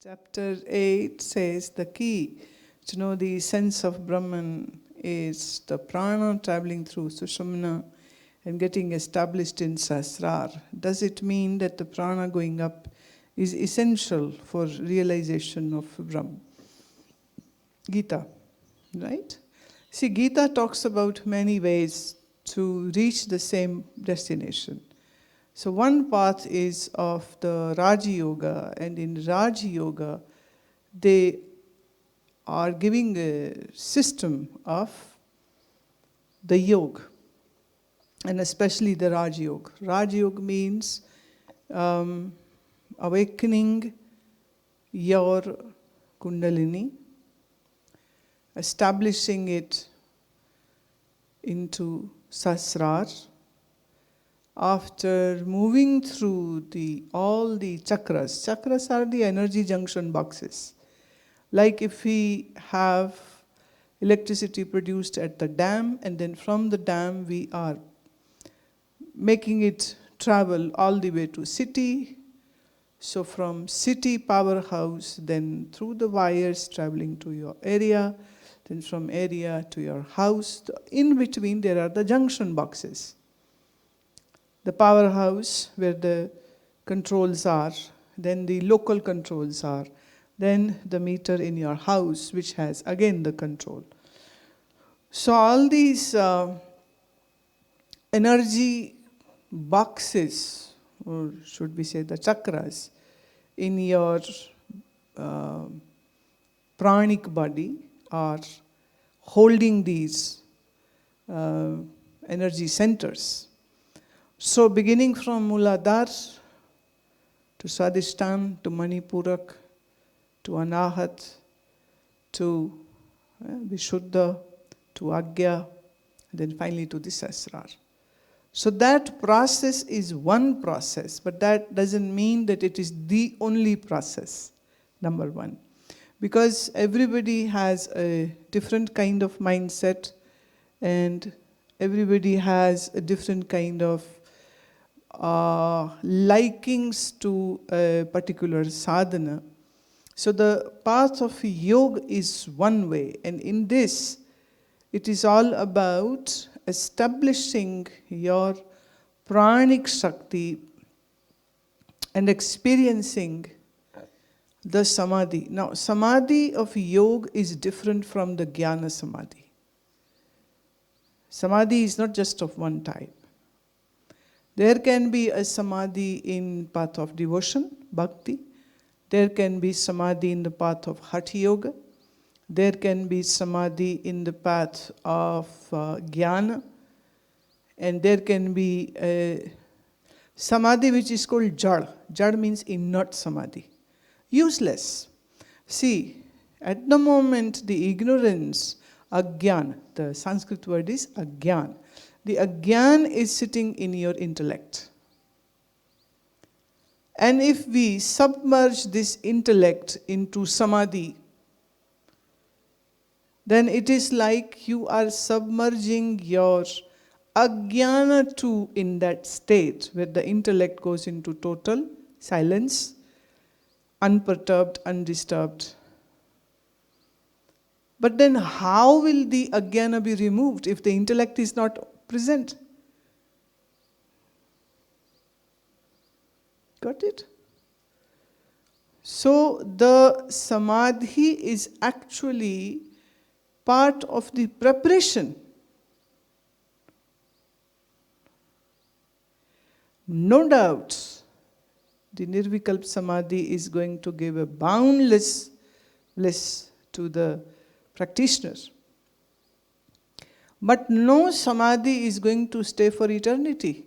Chapter 8 says the key to know the sense of Brahman is the prana traveling through Sushumna and getting established in Sahasrara. Does it mean that the prana going up is essential for realization of Brahman? Gita, right? See, Gita talks about many ways to reach the same destination. So one path is of the Raja Yoga, and in Raja Yoga, they are giving a system of the yoga, and especially the Raja Yoga. Raja Yoga means awakening your Kundalini, establishing it into Sahasrara. After moving through all the chakras, chakras are the energy junction boxes. Like if we have electricity produced at the dam, and then from the dam we are making it travel all the way to city. So from city powerhouse, then through the wires traveling to your area, then from area to your house. In between there are the junction boxes. The powerhouse where the controls are, then the local controls are, then the meter in your house which has again the control. So all these energy boxes, or should we say the chakras, in your pranic body are holding these energy centers. So beginning from Muladhara to Swadhisthana to Manipurak to Anahat to Vishuddha to Agya, then finally to the Sahasrara. So that process is one process, but that doesn't mean that it is the only process, number one. Because everybody has a different kind of mindset and everybody has a different kind of likings to a particular sadhana. So the path of yoga is one way, and in this it is all about establishing your pranic shakti and experiencing the samadhi. Now, samadhi of yoga is different from the jnana samadhi. Samadhi is not just of one type. There can be a samadhi in path of devotion, bhakti. There can be samadhi in the path of hatha yoga. There can be samadhi in the path of jnana. And there can be a samadhi which is called jad. Jad means inert samadhi. Useless. See, at the moment the ignorance, agyan, the Sanskrit word is agyan. The agyan is sitting in your intellect. And if we submerge this intellect into samadhi, then it is like you are submerging your ajnana too in that state where the intellect goes into total silence, unperturbed, undisturbed. But then how will the ajnana be removed if the intellect is not present? Got it? So the samadhi is actually part of the preparation. No doubt, the Nirvikalpa Samadhi is going to give a boundless bliss to the practitioner. But no samadhi is going to stay for eternity.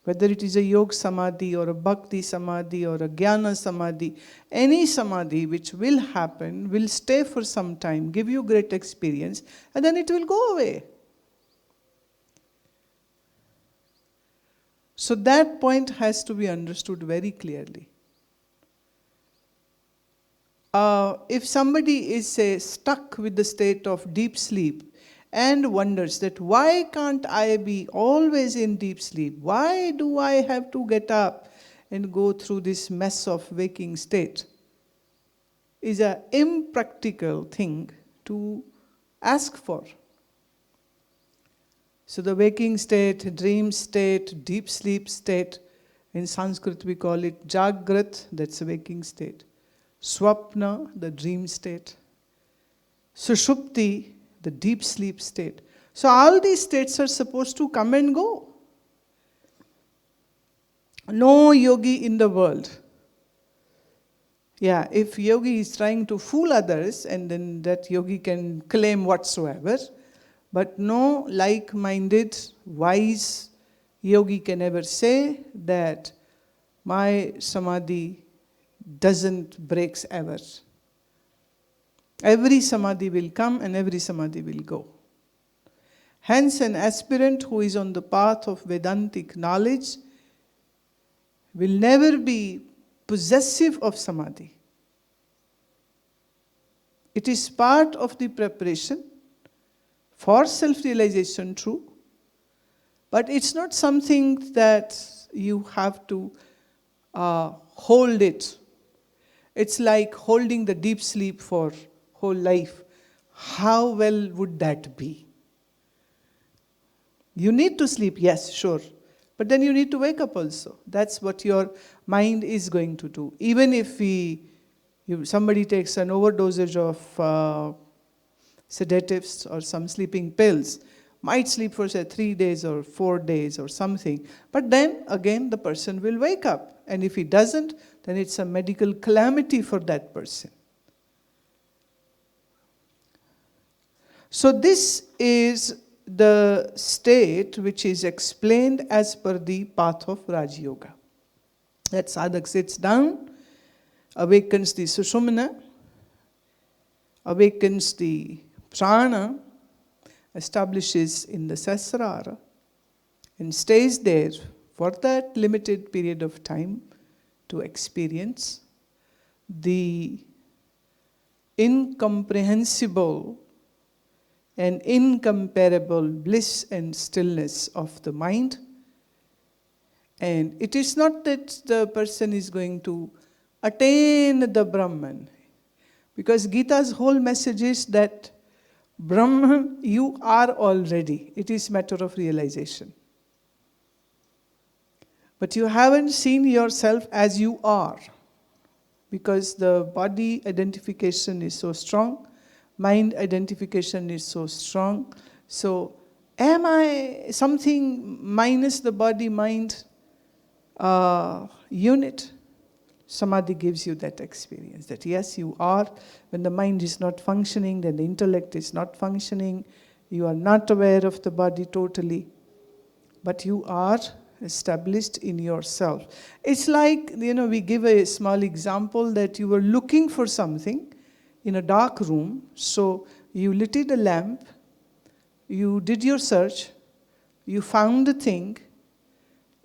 Whether it is a yoga samadhi or a bhakti samadhi or a jnana samadhi, any samadhi which will happen will stay for some time, give you great experience, and then it will go away. So that point has to be understood very clearly. If somebody is, say, stuck with the state of deep sleep and wonders that why can't I be always in deep sleep? Why do I have to get up and go through this mess of waking state is an impractical thing to ask for. So the waking state, dream state, deep sleep state, in Sanskrit we call it Jagrat, that's a waking state. Swapna, the dream state. Sushupti, the deep sleep state. So all these states are supposed to come and go. No yogi in the world. Yeah, if yogi is trying to fool others, and then that yogi can claim whatsoever, but no like-minded, wise yogi can ever say that my samadhi doesn't break ever. Every samadhi will come and every samadhi will go. Hence, an aspirant who is on the path of Vedantic knowledge will never be possessive of samadhi. It is part of the preparation for self-realization, true, but it's not something that you have to hold it. It's like holding the deep sleep for whole life. How well would that be? You need to sleep, yes, sure. But then you need to wake up also. That's what your mind is going to do. Even if somebody takes an overdosage of sedatives or some sleeping pills, might sleep for say 3 days or 4 days or something. But then again the person will wake up. And if he doesn't, then it's a medical calamity for that person. So this is the state which is explained as per the path of Raj Yoga. That sadhak sits down, awakens the Sushumna, awakens the prana, establishes in the Sahasrara, and stays there for that limited period of time to experience the incomprehensible and incomparable bliss and stillness of the mind. And it is not that the person is going to attain the Brahman, because Gita's whole message is that Brahman, you are already. It is matter of realization. But you haven't seen yourself as you are, because the body identification is so strong, mind identification is so strong. So, am I something minus the body-mind unit? Samadhi gives you that experience, that yes, you are. When the mind is not functioning, then the intellect is not functioning. You are not aware of the body totally, but you are established in yourself. It's like, we give a small example that you were looking for something in a dark room, so you lit a lamp, you did your search, you found the thing,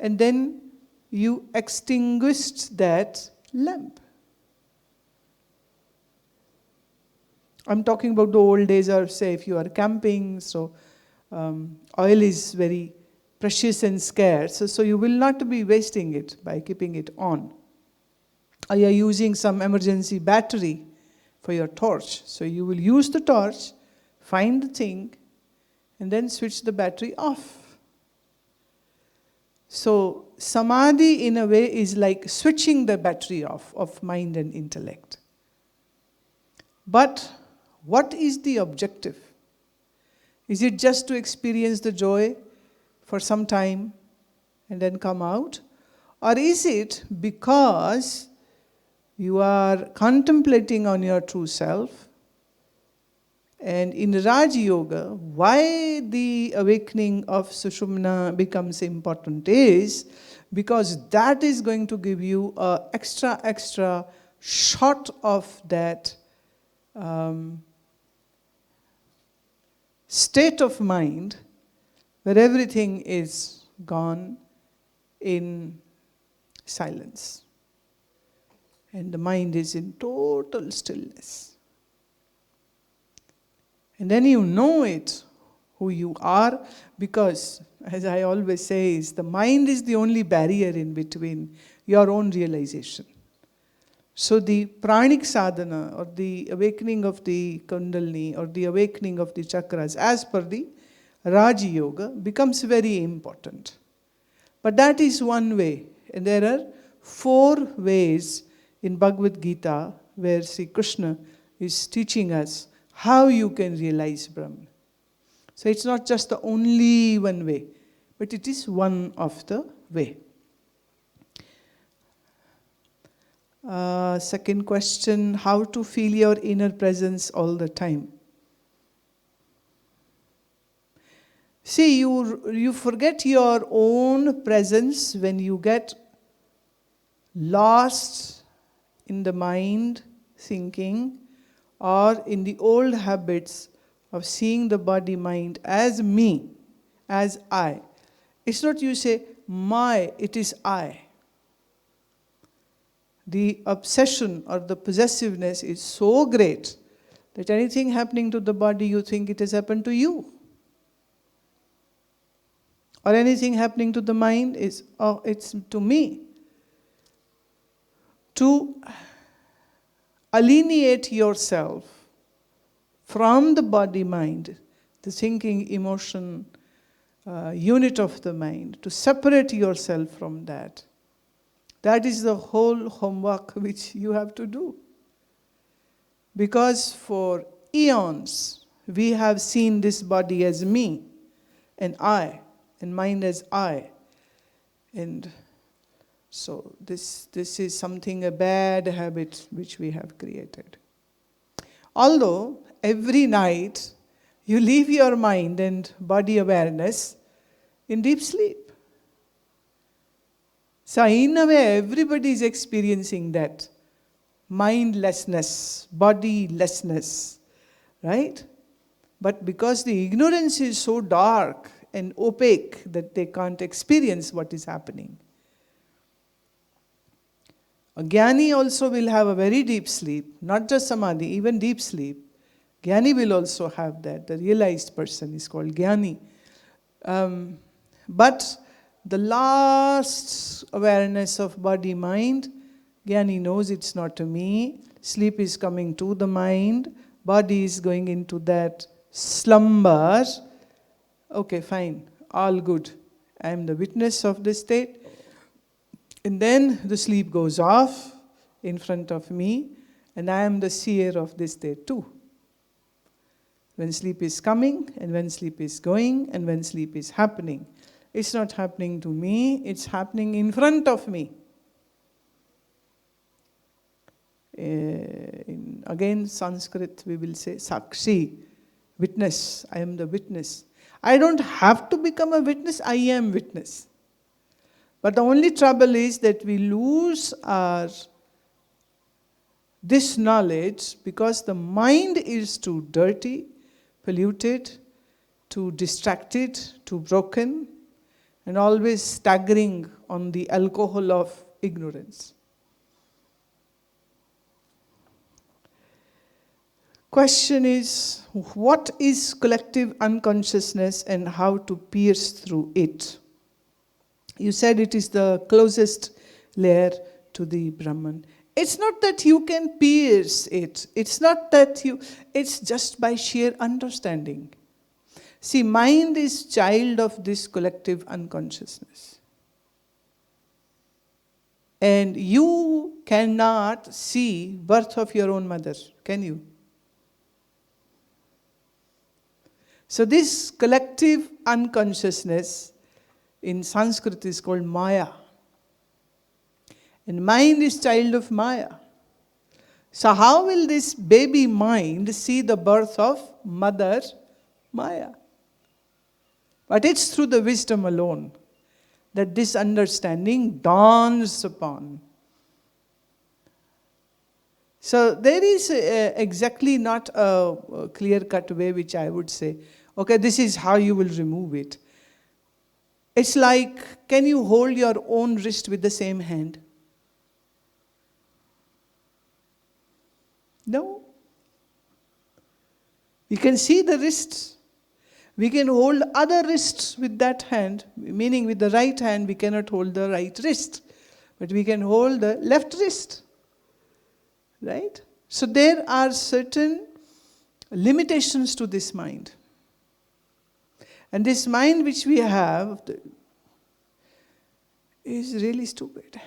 and then you extinguished that lamp. I'm talking about the old days, or say if you are camping, so oil is very precious and scarce, so you will not be wasting it by keeping it on. Or you are using some emergency battery for your torch, so you will use the torch, find the thing, and then switch the battery off. So samadhi in a way is like switching the battery off of mind and intellect. But what is the objective? Is it just to experience the joy for some time and then come out? Or is it because you are contemplating on your true self? And in Raj Yoga, why the awakening of Sushumna becomes important is because that is going to give you an extra shot of that state of mind where everything is gone in silence. And the mind is in total stillness. And then you know it, who you are, because, as I always say, the mind is the only barrier in between your own realization. So the pranic sadhana, or the awakening of the kundalini, or the awakening of the chakras, as per the Raja Yoga, becomes very important. But that is one way. And there are 4 ways in Bhagavad Gita where Sri Krishna is teaching us how you can realize Brahman. So it's not just the only one way, but it is one of the way. Second question, how to feel your inner presence all the time? See, you forget your own presence when you get lost in the mind thinking, or in the old habits of seeing the body mind as me, as I. It's not you say, my, it is I. The obsession or the possessiveness is so great that anything happening to the body, you think it has happened to you. Or anything happening to the mind is, oh, it's to me. To alienate yourself from the body-mind, the thinking, emotion, unit of the mind, to separate yourself from that. That is the whole homework which you have to do. Because for eons, we have seen this body as me, and I, and mind as I. And so this is something, a bad habit which we have created. Although every night you leave your mind and body awareness in deep sleep. So in a way, everybody is experiencing that mindlessness, bodilessness, right? But because the ignorance is so dark and opaque that they can't experience what is happening. A Jnani also will have a very deep sleep, not just Samadhi, even deep sleep. Jnani will also have that. The realized person is called Jnani. But the last awareness of body-mind, Jnani knows it's not me. Sleep is coming to the mind. Body is going into that slumber. Okay, fine. All good. I am the witness of this state. And then the sleep goes off in front of me, and I am the seer of this state too. When sleep is coming, and when sleep is going, and when sleep is happening. It's not happening to me, it's happening in front of me. Again, Sanskrit, we will say Sakshi, witness. I am the witness. I don't have to become a witness, I am witness. But the only trouble is that we lose this knowledge because the mind is too dirty, polluted, too distracted, too broken, and always staggering on the alcohol of ignorance. Question is, what is collective unconsciousness and how to pierce through it? You said it is the closest layer to the Brahman. It's not that you can pierce it. It's not that it's just by sheer understanding. See, mind is child of this collective unconsciousness. And you cannot see birth of your own mother, can you? So this collective unconsciousness in Sanskrit is called Maya. And mind is child of Maya. So how will this baby mind see the birth of mother Maya? But it's through the wisdom alone that this understanding dawns upon. So there is exactly not a clear-cut way which I would say, okay, this is how you will remove it. It's like, can you hold your own wrist with the same hand? No. We can see the wrists. We can hold other wrists with that hand, meaning with the right hand we cannot hold the right wrist. but we can hold the left wrist. Right? So there are certain limitations to this mind. And this mind which we have is really stupid.